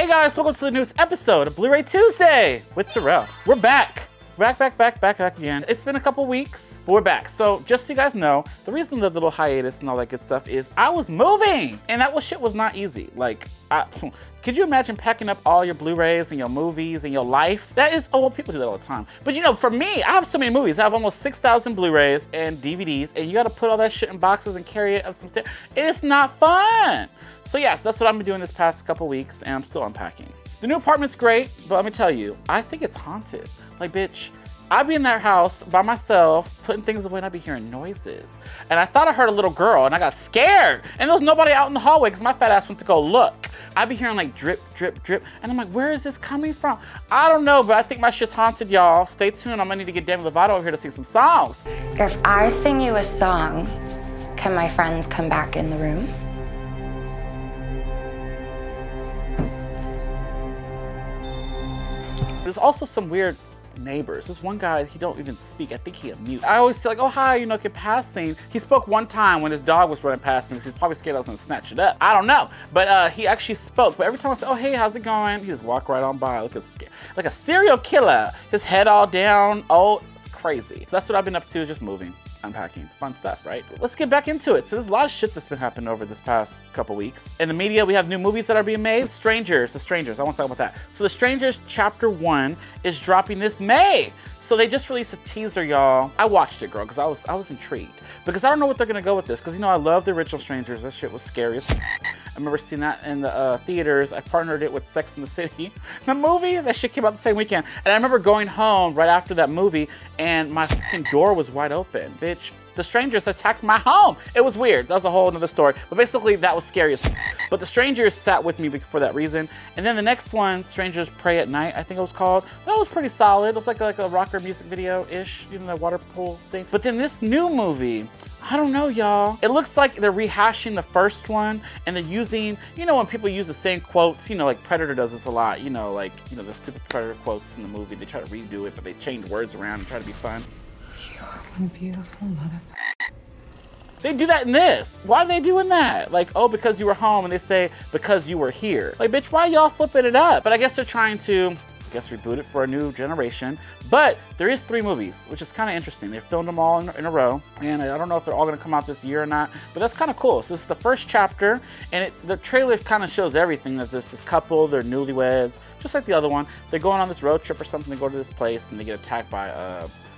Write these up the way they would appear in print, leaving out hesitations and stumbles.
Hey guys, welcome to the newest episode of Blu-ray Tuesday with Terrell. We're back. Back again. It's been a couple weeks, but we're back. So just so you guys know, the reason the little hiatus and all that good stuff is I was moving, and that shit was not easy. Like, could you imagine packing up all your Blu-rays and your movies and your life? That is, oh, well, people do that all the time. But you know, for me, I have so many movies. I have almost 6,000 Blu-rays and DVDs, and you gotta put all that shit in boxes and carry it up some stairs. It's not fun. So yes, that's what I've been doing this past couple weeks, and I'm still unpacking. The new apartment's great, but let me tell you, I think it's haunted. Like, bitch, I'd be in that house by myself, putting things away, and I'd be hearing noises. And I thought I heard a little girl, and I got scared. And there was nobody out in the hallway, because my fat ass went to go look. I'd be hearing like drip, drip, drip. And I'm like, where is this coming from? I don't know, but I think my shit's haunted, y'all. Stay tuned, I'm gonna need to get Demi Lovato over here to sing some songs. If I sing you a song, can my friends come back in the room? There's also some weird neighbors. This one guy, he don't even speak. I think he a mute. I always say like, oh hi, you know, get passing. He spoke one time when his dog was running past me because he's probably scared I was gonna snatch it up. I don't know, but he actually spoke. But every time I say, oh hey, how's it going? He just walk right on by, like a serial killer. His head all down. Oh, it's crazy. So that's what I've been up to, just moving, unpacking, fun stuff, right? Let's get back into it. So there's a lot of shit that's been happening over this past couple weeks. In the media, we have new movies that are being made. The Strangers, I want to talk about that. So The Strangers Chapter 1 is dropping this May. So they just released a teaser, y'all. I watched it, girl, because I was intrigued. Because I don't know what they're gonna go with this, because you know I love the original Strangers. That shit was scary. I remember seeing that in the theaters. I partnered it with Sex and the City. The movie, that shit came out the same weekend. And I remember going home right after that movie, and my fucking door was wide open, bitch. The Strangers attacked my home. It was weird. That was a whole nother story. But basically, that was scary as But The Strangers sat with me for that reason. And then the next one, Strangers Pray at Night, I think it was called. That was pretty solid. It was like a rocker music video-ish, you know, that water pool thing. But then this new movie, I don't know, y'all. It looks like they're rehashing the first one, and they're using, you know, when people use the same quotes, you know, like Predator does this a lot, you know, like, you know, the stupid Predator quotes in the movie. They try to redo it, but they change words around and try to be fun. You're one beautiful mother. They do that in this. Why are they doing that? Like, oh, because you were home, and they say, because you were here. Like, bitch, why y'all flipping it up? But I guess they're trying to, reboot it for a new generation. But there is 3 movies, which is kind of interesting. They filmed them all in a row, and I don't know if they're all gonna come out this year or not, but that's kind of cool. So this is the first chapter, and the trailer kind of shows everything, that there's this couple, they're newlyweds, just like the other one. They're going on this road trip or something, they go to this place, and they get attacked by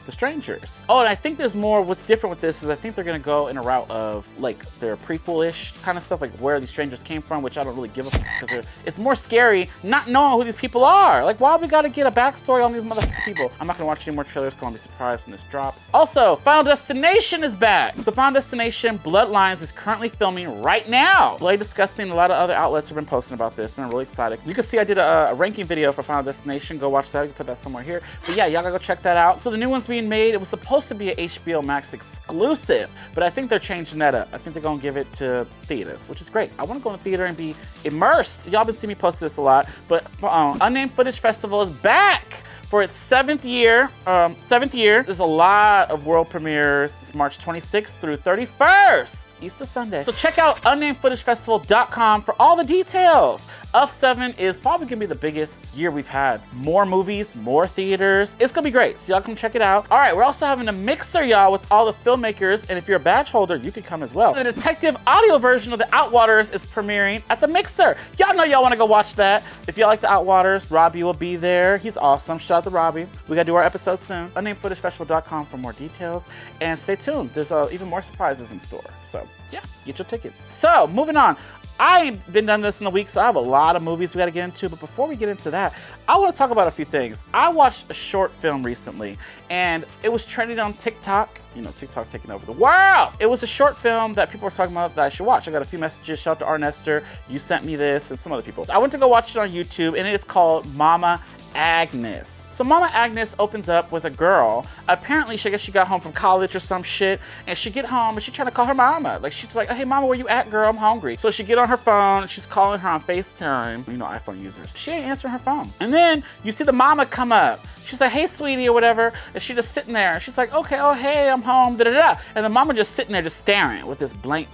the Strangers. Oh, and I think there's more. What's different with this is I think they're gonna go in a route of like their prequel-ish kind of stuff, like where these strangers came from, which I don't really give a fuck, because it's more scary not knowing who these people are. Like, why we gotta get a backstory on these motherfucking people? I'm not gonna watch any more trailers, because I'll be surprised when this drops. Also, Final Destination is back. So Final Destination Bloodlines is currently filming right now. Blade Disgusting, a lot of other outlets have been posting about this, and I'm really excited. You can see I did a ranking video for Final Destination. Go watch that. You can put that somewhere here. But yeah, y'all gotta go check that out. So the new one's being made. It was supposed to be an HBO Max exclusive, but I think they're changing that up. I think they're gonna give it to theaters, which is great. I want to go in the theater and be immersed. Y'all been seeing me post this a lot, but Unnamed Footage Festival is back for its 7th year. There's a lot of world premieres. It's March 26th through 31st. Easter Sunday. So check out unnamedfootagefestival.com for all the details. UF7 is probably gonna be the biggest year we've had. More movies, more theaters. It's gonna be great, so y'all come check it out. All right, we're also having a mixer, y'all, with all the filmmakers, and if you're a badge holder, you can come as well. The detective audio version of The Outwaters is premiering at the mixer. Y'all know y'all wanna go watch that. If y'all like The Outwaters, Robbie will be there. He's awesome. Shout out to Robbie. We gotta do our episode soon. Unnamedfootagefestival.com for more details, and stay tuned. There's even more surprises in store. So yeah, get your tickets. So moving on. I've been done this in the week, so I have a lot of movies we gotta get into, but before we get into that, I wanna talk about a few things. I watched a short film recently, and it was trending on TikTok. You know, TikTok taking over the world. It was a short film that people were talking about that I should watch. I got a few messages. Shout out to R. Nestor. You sent me this, and some other people. I went to go watch it on YouTube, and it is called Mama Agnes. So Mama Agnes opens up with a girl. Apparently, I guess she got home from college or some shit, and she get home and she's trying to call her mama. Like, she's like, hey mama, where you at, girl? I'm hungry. So she get on her phone and she's calling her on FaceTime. You know, iPhone users. She ain't answering her phone. And then you see the mama come up. She's like, hey, sweetie, or whatever. And she just sitting there. And she's like, okay, oh, hey, I'm home, da-da-da. And the mama just sitting there just staring with this blank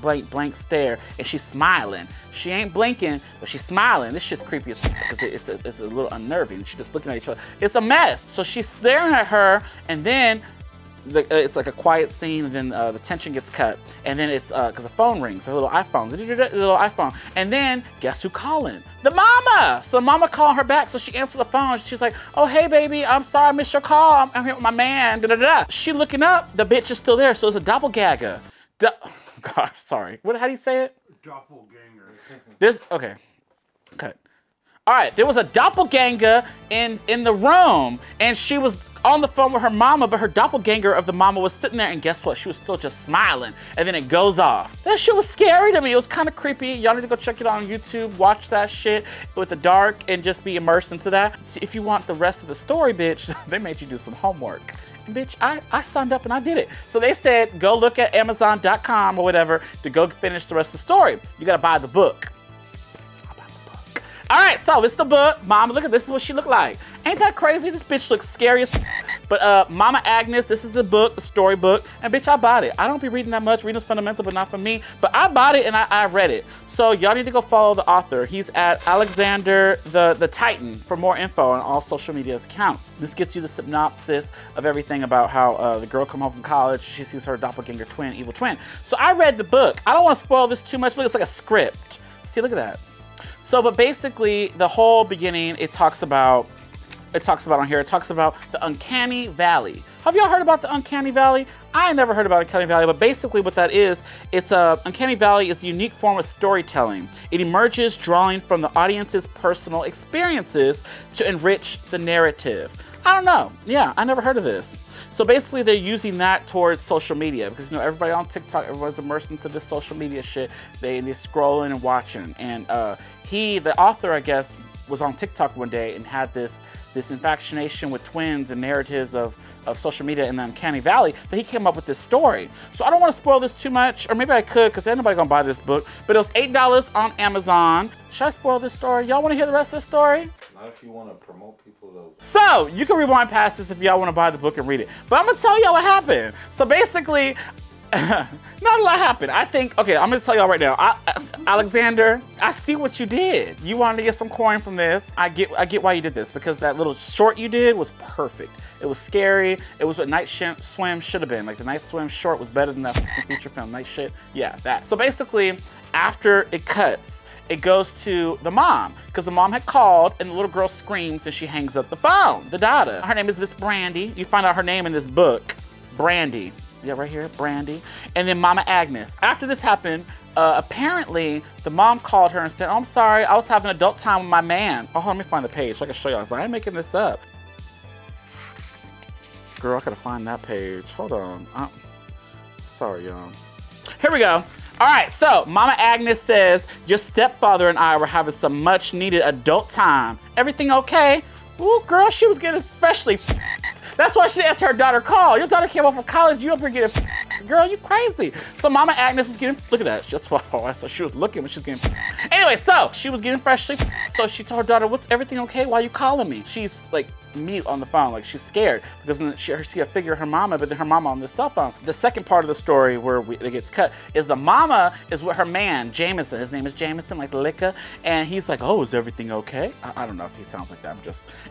stare. And she's smiling. She ain't blinking, but she's smiling. This shit's creepy as because it's a little unnerving. She's just looking at each other. It's a mess. So she's staring at her, and then it's like a quiet scene, and then the tension gets cut, and then it's because the phone rings, a little iPhone, and then guess who calling? The mama! So the mama calling her back, so she answers the phone. She's like, oh, hey, baby, I'm sorry I missed your call. I'm here with my man, da-da-da. She looking up, the bitch is still there, so it's a doppelganger. God, sorry. How do you say it? Doppelganger. Okay, cut. All right, there was a doppelganger in the room, and she was on the phone with her mama, but her doppelganger of the mama was sitting there, and guess what? She was still just smiling, and then it goes off. That shit was scary to me. It was kind of creepy. Y'all need to go check it out on YouTube. Watch that shit with the dark and just be immersed into that. If you want the rest of the story, bitch, they made you do some homework. And bitch, I signed up and I did it. So they said, go look at Amazon.com or whatever to go finish the rest of the story. You gotta buy the book. All right, so it's the book. Mama, look at this is what she looked like. Ain't that crazy? This bitch looks scary as But Mama Agnes, this is the book, the storybook, and bitch, I bought it. I don't be reading that much. Reading's fundamental, but not for me. But I bought it and I read it. So y'all need to go follow the author. He's at Alexander the Titan for more info on all social media accounts. This gets you the synopsis of everything about how the girl come home from college. She sees her doppelganger twin, evil twin. So I read the book. I don't want to spoil this too much, but it's like a script. See, look at that. So, but basically, the whole beginning, it talks about the Uncanny Valley. Have y'all heard about the Uncanny Valley? I never heard about Uncanny Valley, but basically what that is, Uncanny Valley is a unique form of storytelling. It emerges drawing from the audience's personal experiences to enrich the narrative. I don't know. Yeah, I never heard of this. So basically they're using that towards social media because, you know, everybody on TikTok, everyone's immersed into this social media shit. They're scrolling and watching. And the author, I guess, was on TikTok one day and had this infatuation with twins and narratives of social media in the Uncanny Valley that he came up with this story. So I don't want to spoil this too much, or maybe I could because ain't nobody gonna buy this book, but it was $8 on Amazon. Should I spoil this story? Y'all want to hear the rest of the story? Not if you want to promote people though. So you can rewind past this if y'all want to buy the book and read it. But I'm gonna tell y'all what happened. So basically, not a lot happened. I think, okay, I'm gonna tell y'all right now. Alexander, I see what you did. You wanted to get some coin from this. I get why you did this because that little short you did was perfect. It was scary. It was what Night Swim should have been. Like the Night Swim short was better than that feature film. Night shit. Yeah, that. So basically, after it cuts, it goes to the mom because the mom had called and the little girl screams and she hangs up the phone. The daughter. Her name is Miss Brandy. You find out her name in this book. Brandy. Yeah, right here, Brandy. And then Mama Agnes. After this happened, apparently the mom called her and said, oh, I'm sorry, I was having adult time with my man. Oh, let me find the page so I can show you. I was like, I ain't making this up. Girl, I gotta find that page. Hold on. Sorry, y'all. Here we go. All right, so Mama Agnes says, your stepfather and I were having some much needed adult time. Everything okay? Ooh, girl, she was getting especially That's why she answered her daughter call. Your daughter came home from college, you up here getting girl, you crazy. So Mama Agnes is getting, look at that. That's why so she was looking when she was getting Anyway, so she was getting freshly so she told her daughter, what's everything okay? Why are you calling me? She's like mute on the phone, like she's scared because then she a figure her mama, but then her mama on the cell phone. The second part of the story where it gets cut is the mama is with her man, Jameson. His name is Jameson, like the liquor, and he's like, oh, is everything okay? I don't know if he sounds like that,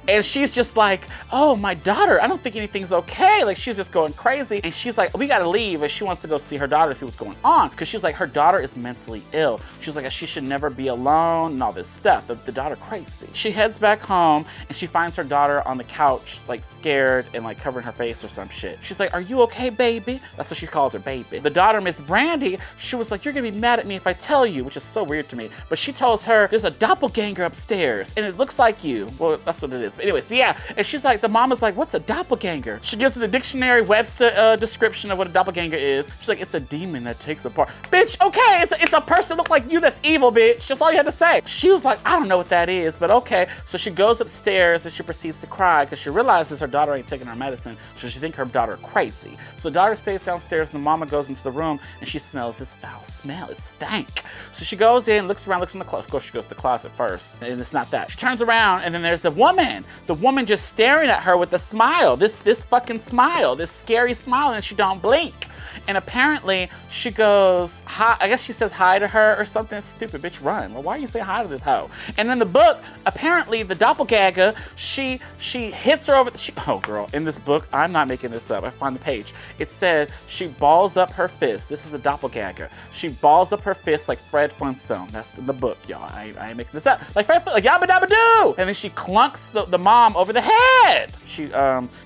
and she's just like, oh, my daughter, I don't think anything's okay. Like she's just going crazy, and she's like, we gotta leave, and she wants to go see her daughter, see what's going on, because she's like, her daughter is mentally ill. She's like, she should never be alone and all this stuff. The daughter crazy. She heads back home, and she finds her daughter on the couch, like scared and like covering her face or some shit. She's like, are you okay, baby? That's what she calls her, baby. The daughter, Miss Brandy, she was like, you're gonna be mad at me if I tell you, which is so weird to me. But she tells her, there's a doppelganger upstairs and it looks like you. Well, that's what it is. But anyways, yeah. And she's like, the mama's like, what's a doppelganger? She gives her the dictionary Webster description of what a doppelganger is. She's like, it's a demon that takes apart. Bitch, okay, it's a person look like you that's evil, bitch. bitch. That's all you had to say. She was like, I don't know what that is, but okay. So she goes upstairs and she proceeds to cry because she realizes her daughter ain't taking her medicine. So she thinks her daughter crazy. So the daughter stays downstairs and the mama goes into the room and she smells this foul smell. It stank. So she goes in, looks around, looks in the closet. Of course, she goes to the closet first, and it's not that. She turns around and then there's the woman. The woman just staring at her with a smile. This fucking smile, this scary smile, and she don't blink. And apparently she goes, hi, I guess she says hi to her or something. Stupid bitch, run. Well, why are you saying hi to this hoe? And in the book, apparently the doppelganger, she hits her over the, oh girl, in this book, I'm not making this up. I find the page. It said she balls up her fist. This is the doppelganger. She balls up her fist like Fred Flintstone. That's in the book, y'all. I ain't making this up. Like Fred, like yabba dabba doo. And then she clunks the mom over the head. She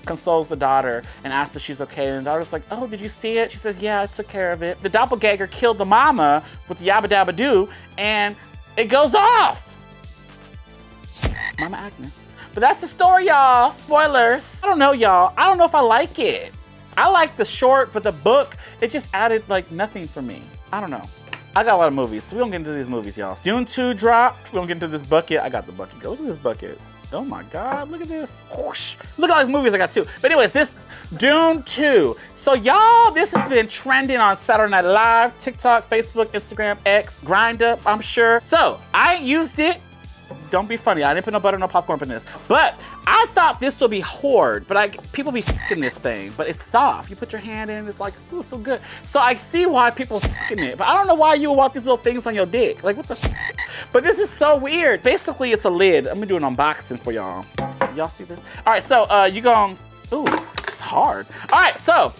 consoles the daughter and asks if she's okay. And the daughter's like, oh, did you see it? She says, yeah, I took care of it. The doppelganger killed the mama with the yabba dabba doo, and it goes off. Mama Agnes. But that's the story, y'all. Spoilers. I don't know, y'all. I don't know if I like it. I like the short, but the book, it just added like nothing for me. I don't know. I got a lot of movies, so we don't get into these movies, y'all. Dune 2 dropped. We don't get into this bucket. I got the bucket. Go look at this bucket. Oh my God, look at this. Whoosh. Look at all these movies I got too. But anyways, this Dune 2. So y'all, this has been trending on Saturday Night Live, TikTok, Facebook, Instagram, X, Grind Up, I'm sure. So I used it. Don't be funny. I didn't put no butter, no popcorn in this. But I thought this would be hard, but people be f***ing this thing, but it's soft. You put your hand in, it's like, ooh, it feel good. So I see why people f***ing it, but I don't know why you would want these little things on your dick. Like, what the f***? But this is so weird. Basically, it's a lid. I'm gonna do an unboxing for y'all. Y'all see this? All right, so you gon', ooh, it's hard. All right, so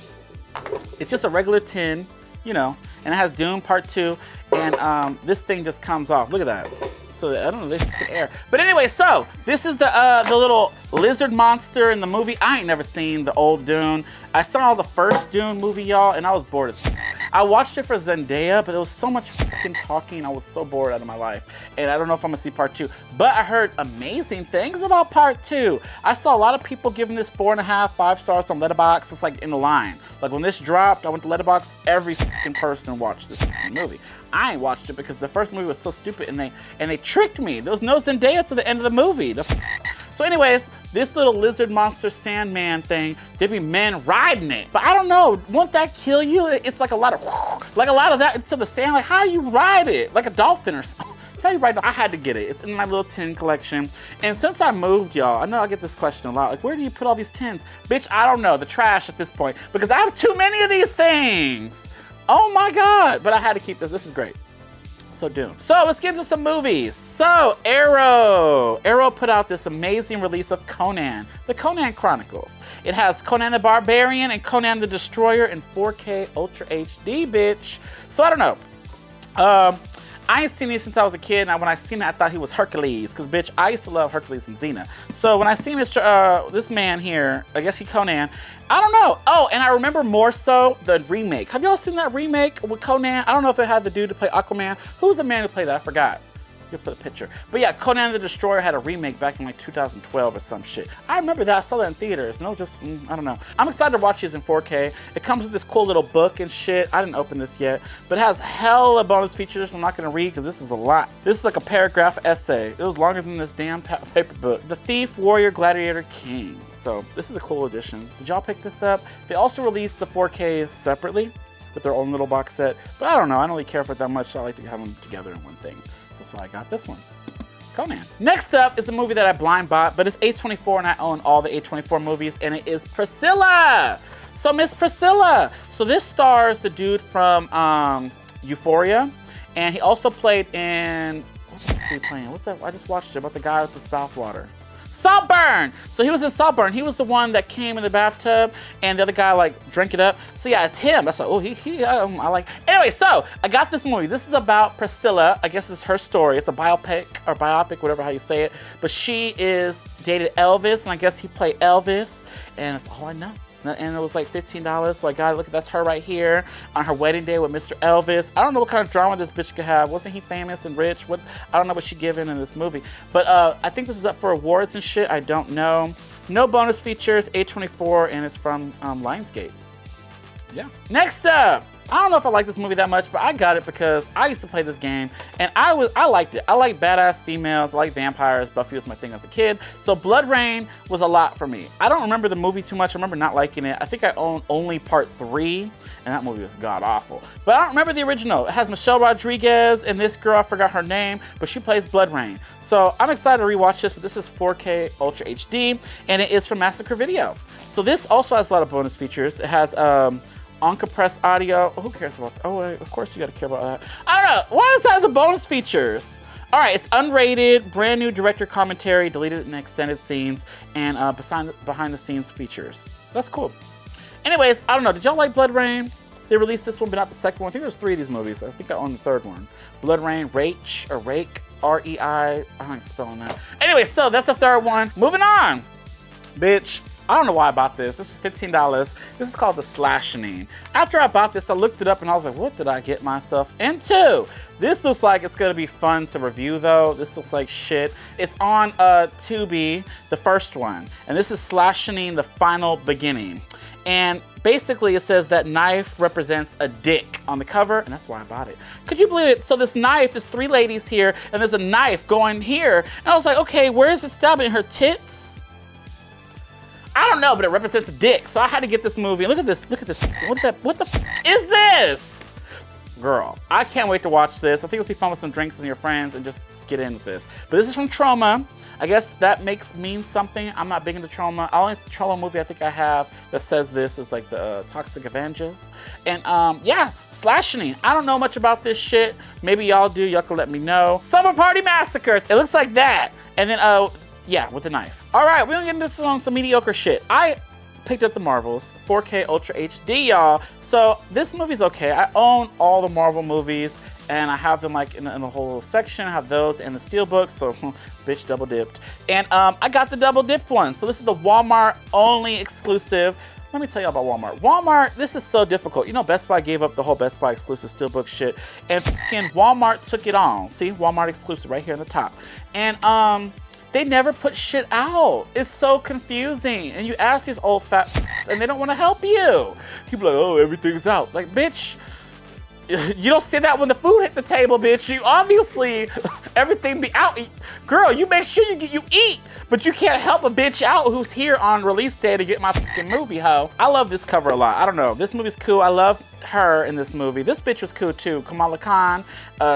it's just a regular tin, you know, and it has Dune Part 2, and this thing just comes off. Look at that. So I don't know, this is air. But anyway, so this is the little lizard monster in the movie. I ain't never seen the old Dune. I saw the first Dune movie, y'all, and I was bored as I watched it for Zendaya, but it was so much fucking talking. I was so bored out of my life. And I don't know if I'm gonna see part 2. But I heard amazing things about part 2. I saw a lot of people giving this 4.5, 5 stars on Letterboxd. It's like in the line. Like when this dropped, I went to Letterboxd. Every fucking person watched this movie. I ain't watched it because the first movie was so stupid and they tricked me. There was no Zendaya to the end of the movie. So anyways, this little lizard monster Sandman thing, there'd be men riding it. But I don't know, won't that kill you? It's like a lot of that into the sand. Like how you ride it? Like a dolphin or something. How you ride it? I had to get it. It's in my little tin collection. And since I moved, y'all, I know I get this question a lot. Like, where do you put all these tins? Bitch, I don't know. The trash at this point. Because I have too many of these things. Oh my God, but I had to keep this. This is great. So Dune. So let's get into some movies. So Arrow put out this amazing release of Conan, the Conan Chronicles. It has Conan the Barbarian and Conan the Destroyer in 4K Ultra HD, bitch. So I don't know. I ain't seen these since I was a kid, and when I seen it, I thought he was Hercules, because, bitch, I used to love Hercules and Xena. So when I seen this man here, I guess he Conan, I don't know. Oh, and I remember more so the remake. Have y'all seen that remake with Conan? I don't know if it had the dude to play Aquaman. Who was the man who played that? I forgot. You'll put a picture. But yeah, Conan the Destroyer had a remake back in like 2012 or some shit. I remember that. I saw that in theaters. No, just, I don't know. I'm excited to watch these in 4K. It comes with this cool little book and shit. I didn't open this yet. But it has hella bonus features I'm not going to read because this is a lot. This is like a paragraph essay. It was longer than this damn paper book. The Thief, Warrior, Gladiator, King. So this is a cool edition. Did y'all pick this up? They also released the 4K separately with their own little box set. But I don't know. I don't really care for it that much. So I like to have them together in one thing. That's why I got this one. Conan. Next up is a movie that I blind bought, but it's A24 and I own all the A24 movies, and it is Priscilla. So Miss Priscilla. So this stars the dude from Euphoria, and he also played in, what's he playing? What's that? I just watched it about the guy with the Southwater. Saltburn! So he was in Saltburn. He was the one that came in the bathtub and the other guy like drank it up. So yeah, it's him. That's like, oh, I like. Anyway, so I got this movie. This is about Priscilla. I guess it's her story. It's a biopic or biopic, whatever how you say it. But she is dated Elvis, and I guess he played Elvis, and that's all I know. And it was like $15, so I got it. Look, that's her right here on her wedding day with Mr. Elvis. I don't know what kind of drama this bitch could have. Wasn't he famous and rich? What? I don't know what she given in this movie. But I think this is up for awards and shit. I don't know. No bonus features, A24, and it's from Lionsgate. Yeah. Next up, I don't know if I like this movie that much, but I got it because I used to play this game and I liked it. I like badass females, I like vampires. Buffy was my thing as a kid. So Blood Rain was a lot for me. I don't remember the movie too much. I remember not liking it. I think I own only part 3 and that movie was god awful. But I don't remember the original. It has Michelle Rodriguez and this girl, I forgot her name, but she plays Blood Rain. So I'm excited to rewatch this, but this is 4K Ultra HD and it is from Massacre Video. So this also has a lot of bonus features. It has uncompressed audio. Who cares about that? Oh, wait, of course you gotta care about that. I don't know. Why is that the bonus features? All right, it's unrated, brand new director commentary, deleted and extended scenes, and behind the scenes features. That's cool. Anyways, I don't know. Did y'all like Blood Rain? They released this one, but not the second one. I think there's 3 of these movies. I think I own the 3rd one. Blood Rain, Rake, or Rake, R-E-I. I don't like spelling that. Anyway, so that's the 3rd one. Moving on. Bitch. I don't know why I bought this. This is $15. This is called the Slashing. After I bought this, I looked it up and I was like, what did I get myself into? This looks like it's gonna be fun to review though. This looks like shit. It's on Tubi, the first one. And this is Slashing the Final Beginning. And basically it says that knife represents a dick on the cover, and that's why I bought it. Could you believe it? So this knife, there's 3 ladies here, and there's a knife going here. And I was like, okay, where is it stabbing? Her tits? I don't know, but it represents a dick. So I had to get this movie. Look at this, look at this. What the f is this? Girl, I can't wait to watch this. I think it'll be fun with some drinks and your friends and just get in with this. But this is from Trauma. I guess that means something. I'm not big into Trauma. The only Trauma movie I think I have that says this is like the Toxic Avengers. And yeah, Slashing. I don't know much about this shit. Maybe y'all do. Y'all can let me know. Summer Party Massacre. It looks like that. And then yeah, with a knife. All right, we're gonna get into some mediocre shit. I picked up the Marvels, 4K Ultra HD, y'all. So this movie's okay. I own all the Marvel movies and I have them like in a whole section. I have those and the Steelbook, so bitch double dipped. And I got the double dipped one. So this is the Walmart only exclusive. Let me tell you about Walmart. Walmart, this is so difficult. You know, Best Buy gave up the whole Best Buy exclusive Steelbook shit, and Walmart took it on. See, Walmart exclusive right here on the top. And they never put shit out. It's so confusing. And you ask these old fat and they don't want to help you. People are like, oh, everything's out. Like, bitch, you don't see that when the food hit the table, bitch. You obviously, everything be out. Girl, you make sure you eat, but you can't help a bitch out who's here on release day to get my fucking movie, ho. I love this cover a lot. I don't know. This movie's cool. I love her in this movie. This bitch was cool too. Kamala Khan.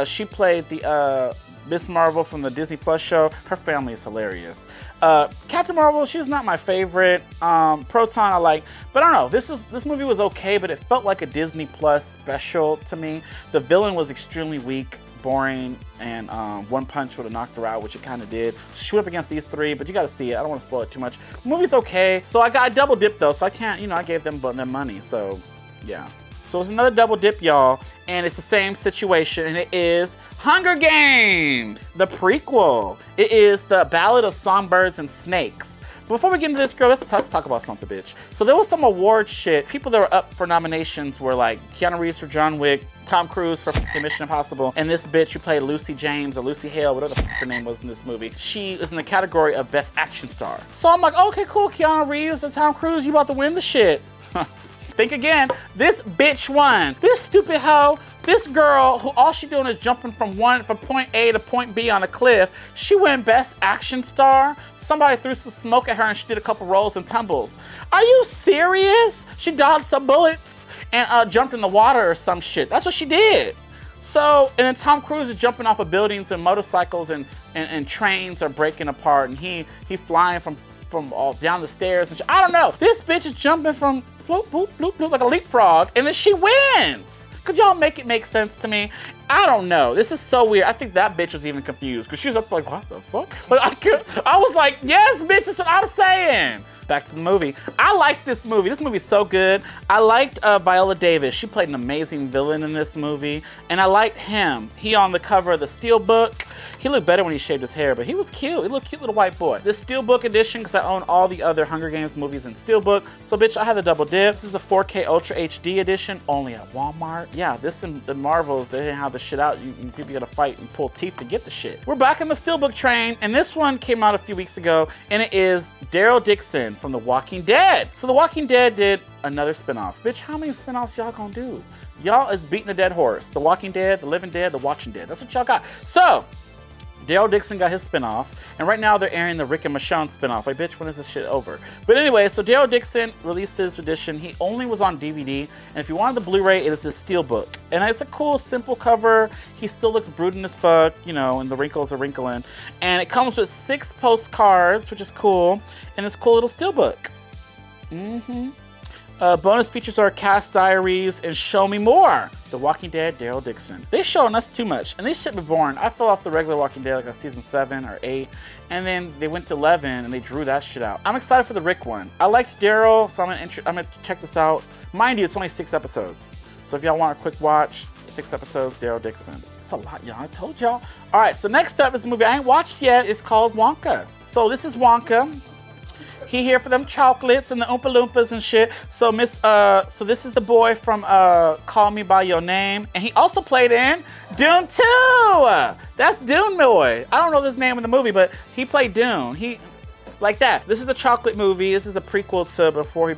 She played the Miss Marvel from the Disney Plus show. Her family is hilarious. Captain Marvel, she's not my favorite. Proton I like, but I don't know. This movie was okay, but it felt like a Disney Plus special to me. The villain was extremely weak, boring, and one punch would have knocked her out, which it kind of did. She went up against these 3, but you got to see it. I don't want to spoil it too much. The movie's okay. So I got a double dip though, so I can't, you know, I gave them money, so yeah. So it's another double dip, y'all, and it's the same situation, and it is Hunger Games, the prequel. It is the Ballad of Songbirds and Snakes. Before we get into this, girl, let's talk about something, bitch. So there was some award shit. People that were up for nominations were like Keanu Reeves for John Wick, Tom Cruise for Mission Impossible, and this bitch who played Lucy James or Lucy Hale, whatever the her name was in this movie. She is in the category of Best Action Star. So I'm like, okay, cool, Keanu Reeves or Tom Cruise, you about to win the shit. Think again, this bitch won. This stupid hoe, this girl who all she doing is jumping from point A to point B on a cliff, she won Best Action Star. Somebody threw some smoke at her and she did a couple rolls and tumbles. Are you serious? She dodged some bullets and jumped in the water or some shit. That's what she did. So, and then Tom Cruise is jumping off of buildings and motorcycles and trains are breaking apart and he flying from all down the stairs and shit. I don't know. This bitch is jumping from bloop, bloop, bloop, bloop, like a leapfrog, and then she wins. Could y'all make it make sense to me? I don't know. This is so weird. I think that bitch was even confused because she was up like, what the fuck? Like, I was like, yes, bitch, that's what I'm saying. Back to the movie. I like this movie. This movie's so good. I liked Viola Davis. She played an amazing villain in this movie. And I liked him. He on the cover of the Steelbook. He looked better when he shaved his hair, but he was cute. He looked cute little white boy. The Steelbook edition, because I own all the other Hunger Games movies in Steelbook. So bitch, I had the double dip. This is the 4K Ultra HD edition, only at Walmart. Yeah, this and the Marvels, they didn't have the shit out. People gotta fight and pull teeth to get the shit. We're back on the Steelbook train, and this one came out a few weeks ago, and it is Daryl Dixon, from The Walking Dead. So The Walking Dead did another spinoff. Bitch, how many spinoffs y'all gonna do? Y'all is beating a dead horse. The Walking Dead, The Living Dead, The Watching Dead. That's what y'all got. So, Daryl Dixon got his spinoff, and right now they're airing the Rick and Michonne spinoff. Like, bitch, when is this shit over? But anyway, so Daryl Dixon released his edition. He only was on DVD, and if you wanted the Blu-ray, it is the Steelbook. And it's a cool, simple cover. He still looks brooding as fuck, you know, and the wrinkles are wrinkling. And it comes with 6 postcards, which is cool, and this cool little Steelbook. Bonus features are cast diaries and Show Me More. The Walking Dead, Daryl Dixon. They showing us too much, and these should be boring. I fell off the regular Walking Dead like on season 7 or 8, and then they went to 11 and they drew that shit out. I'm excited for the Rick one. I liked Daryl, so I'm gonna check this out. Mind you, it's only 6 episodes. So if y'all want a quick watch, 6 episodes, Daryl Dixon. It's a lot, y'all. I told y'all. All right, so next up is a movie I ain't watched yet. It's called Wonka. So this is Wonka. He here for them chocolates and the Oompa Loompas and shit. So so this is the boy from Call Me By Your Name. And he also played in Dune 2. That's Dune boy. I don't know his name in the movie, but he played Dune. Like that. This is the chocolate movie. This is a prequel to before he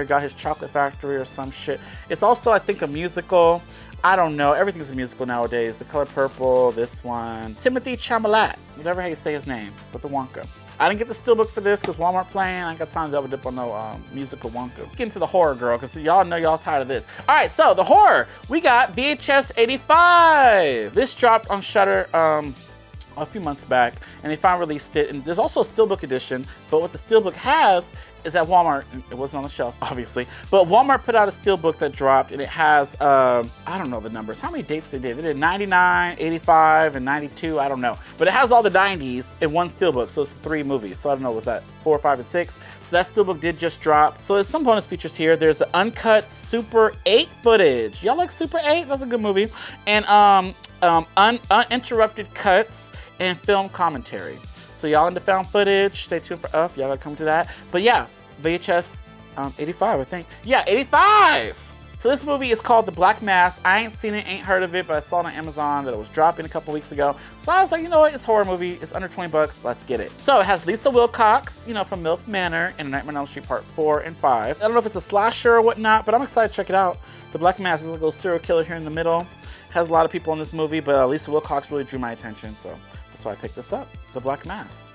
got his chocolate factory or some shit. It's also, I think, a musical. I don't know. Everything's a musical nowadays. The Color Purple, this one. Timothy Chalamet, whatever how you say his name, with the Wonka. I didn't get the steelbook for this because Walmart playing. I ain't got time to double dip on no musical Wonka. Get into the horror, girl, because y'all know y'all tired of this. All right, so the horror. We got VHS 85. This dropped on Shudder a few months back, and they finally released it. And there's also a steelbook edition, but what the steelbook has is at Walmart. It wasn't on the shelf, obviously, but Walmart put out a steelbook that dropped, and it has, I don't know the numbers. How many dates they did? They did 99, 85, and 92. I don't know. But it has all the 90s in one steelbook, so it's 3 movies. So I don't know, was that 4, 5, and 6? So that steelbook did just drop. So there's some bonus features here. There's the uncut Super 8 footage. Y'all like Super 8? That's a good movie. And uninterrupted cuts and film commentary. So y'all into found footage, stay tuned for y'all gotta come to that. But yeah, VHS 85, I think. Yeah, 85! So this movie is called The Black Mass. I ain't seen it, ain't heard of it, but I saw it on Amazon that it was dropping a couple weeks ago. So I was like, you know what, it's a horror movie, it's under 20 bucks, let's get it. So it has Lisa Wilcox, you know, from MILF Manor and Nightmare on Elm Street Part 4 and 5. I don't know if it's a slasher or whatnot, but I'm excited to check it out. The Black Mass is like a little serial killer here in the middle. Has a lot of people in this movie, but Lisa Wilcox really drew my attention, so that's why I picked this up, The Black Mass.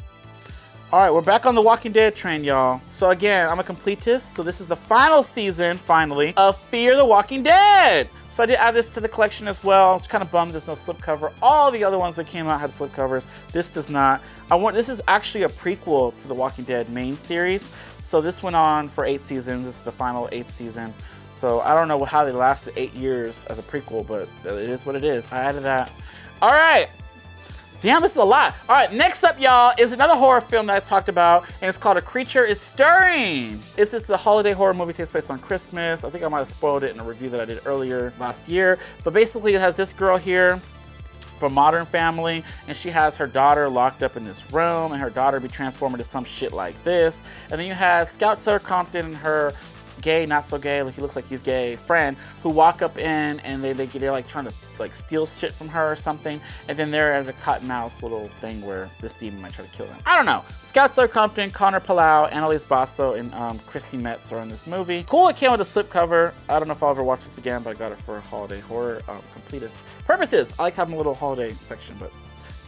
All right, we're back on the Walking Dead train, y'all. So again, I'm a completist, so this is the final season, finally, of Fear the Walking Dead. So I did add this to the collection as well. It's kind of bummed there's no slipcover. All the other ones that came out had slipcovers. This does not. This is actually a prequel to the Walking Dead main series. So this went on for 8 seasons. This is the final 8th season. So I don't know how they lasted 8 years as a prequel, but it is what it is. I added that. All right. Damn, this is a lot. All right, next up, y'all, is another horror film that I talked about, and it's called A Creature is Stirring. It's a holiday horror movie, takes place on Christmas. I think I might have spoiled it in a review that I did earlier last year. But basically, it has this girl here from Modern Family, and she has her daughter locked up in this room, and her daughter be transformed into some shit like this. And then you have Scout Taylor Compton and her gay, not so gay, like he looks like he's gay, friend, who walk up in and they're like trying to like steal shit from her or something, and then they're at a cotton mouse little thing where this demon might try to kill them. I don't know. Scout Taylor Compton, Connor Palau, Annalise Basso, and Chrissy Metz are in this movie. Cool, it came with a slipcover. I don't know if I'll ever watch this again, but I got it for holiday horror completist purposes. I like having a little holiday section, but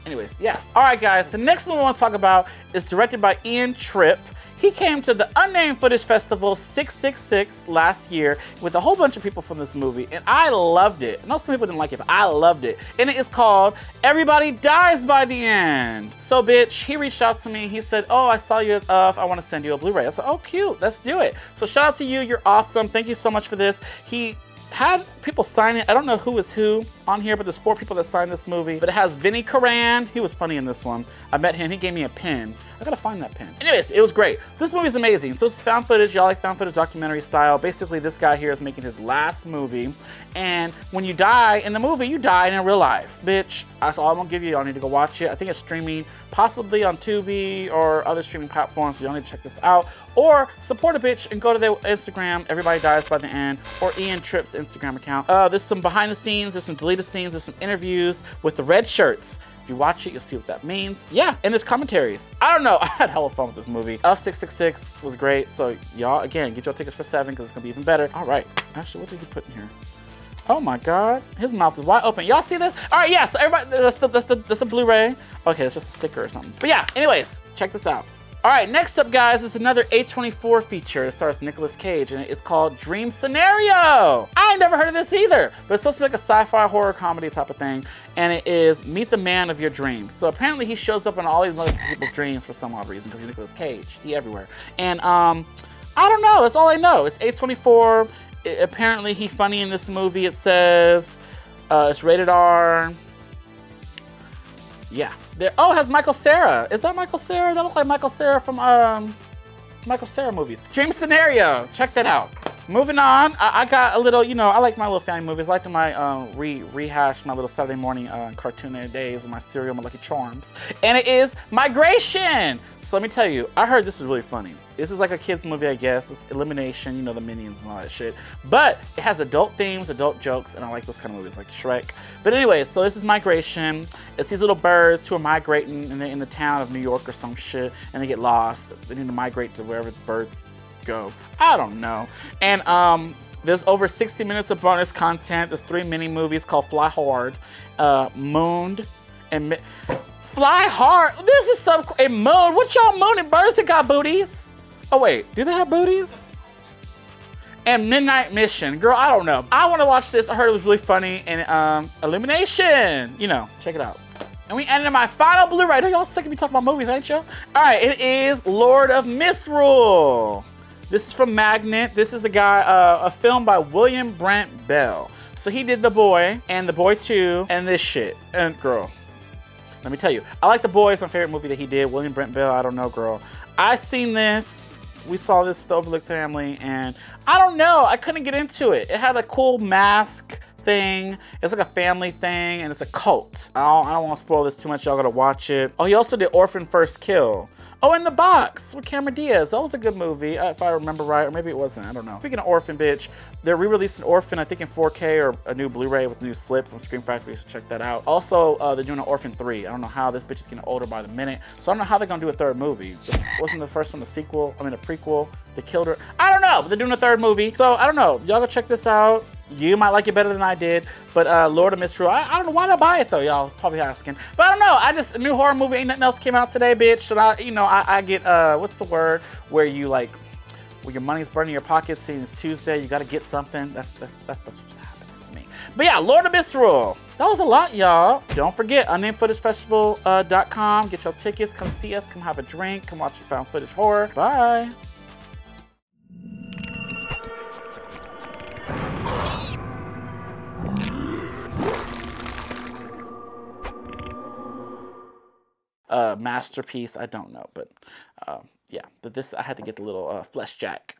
anyways, yeah. All right, guys, the next movie I want to talk about is directed by Ian Tripp. He came to the Unnamed Footage Festival 666 last year with a whole bunch of people from this movie, and I loved it. I know some people didn't like it, but I loved it. And it is called Everybody Dies by the End. So, bitch, he reached out to me. He said, oh, I saw you I want to send you a Blu-ray. I said, oh, cute, let's do it. So shout out to you. You're awesome. Thank you so much for this. He had people sign it. I don't know who is who on here, but there's 4 people that signed this movie. But it has Vinny Coran. He was funny in this one. I met him. He gave me a pin. I gotta find that pin. Anyways, it was great. This movie is amazing. So this is found footage. Y'all like found footage documentary style. Basically, this guy here is making his last movie. And when you die in the movie, you die in real life. Bitch, that's all I'm gonna give you. Y'all need to go watch it. I think it's streaming possibly on Tubi or other streaming platforms. So y'all need to check this out. Or support a bitch and go to their Instagram, Everybody Dies by the End, or Ian Tripp's Instagram account. There's some behind the scenes, there's some deleted scenes, there's some interviews with the red shirts. If you watch it, you'll see what that means. Yeah, and there's commentaries. I don't know. I had hella fun with this movie. F666 was great. So y'all, again, get your tickets for 7 because it's gonna be even better. All right. Actually, what did he put in here? Oh my God, his mouth is wide open. Y'all see this? All right, yeah, so everybody, that's a Blu-ray. Okay, it's just a sticker or something. But yeah, anyways, check this out. All right, next up, guys, is another A24 feature. It stars Nicolas Cage, and it's called Dream Scenario. I ain't never heard of this either, but it's supposed to be like a sci-fi horror comedy type of thing, and it is Meet the Man of Your Dreams. So apparently he shows up in all these other people's dreams for some odd reason, because he's Nicolas Cage. He everywhere. And I don't know, that's all I know. It's A24. Apparently he's funny in this movie. It says it's rated R. Yeah. Oh, it has Michael Cera. Is that Michael Cera? That looks like Michael Cera from Michael Cera movies. Dream Scenario. Check that out. Moving on, I got a little, you know, I like my little family movies. I like to rehash my little Saturday morning cartoon days with my cereal, my Lucky Charms. And it is Migration. So let me tell you, I heard this was really funny. This is like a kid's movie, I guess. It's elimination, you know, the Minions and all that shit. But it has adult themes, adult jokes, and I like those kind of movies like Shrek. But anyway, so this is Migration. It's these little birds who are migrating and they're in the town of New York or some shit, and they get lost. They need to migrate to wherever the birds go. I don't know. And there's over 60 minutes of bonus content. There's 3 mini movies called Fly Hard, Mooned, and Fly Hard. This is some Moon. What y'all mooning birds that got booties? Oh wait, do they have booties? And Midnight Mission. Girl, I don't know. I want to watch this. I heard it was really funny. And Illumination. You know, check it out. And we ended my final Blu-ray. Y'all sick of me talking about movies, ain't you? All right, it is Lord of Misrule. This is from Magnet. This is the guy, a film by William Brent Bell. So he did The Boy, and The Boy 2, and this shit. And girl, let me tell you, I like The Boy. It's my favorite movie that he did. William Brent Bell, I don't know, girl. I seen this. We saw this with the Overlook family, and I don't know. I couldn't get into it. It had a cool mask thing. It's like a family thing, and it's a cult. I don't want to spoil this too much. Y'all gotta watch it. Oh, he also did Orphan First Kill. Oh, In the Box with Cameron Diaz. That was a good movie, if I remember right, or maybe it wasn't. I don't know. Speaking of Orphan, bitch, they're re-releasing Orphan, I think in 4K or a new Blu-ray with a new slip from Scream Factory, so check that out. Also, they're doing an Orphan 3. I don't know how. This bitch is getting older by the minute, so I don't know how they're gonna do a third movie. Wasn't the first one a sequel? I mean, a prequel? They killed her. I don't know, but they're doing a third movie, so I don't know. Y'all go check this out. You might like it better than I did, but Lord of Misrule, I don't know why did I buy it though, y'all probably asking. But I don't know, a new horror movie, ain't nothing else came out today, bitch. So I get, what's the word, where you like, where your money's burning your pockets and it's Tuesday, you gotta get something. That's what's happening to me. But yeah, Lord of Misrule. That was a lot, y'all. Don't forget, unnamedfootagefestival.com. Get your tickets, come see us, come have a drink, come watch your found footage horror. Bye. Masterpiece, I don't know, but yeah, but this, I had to get the little flesh jack.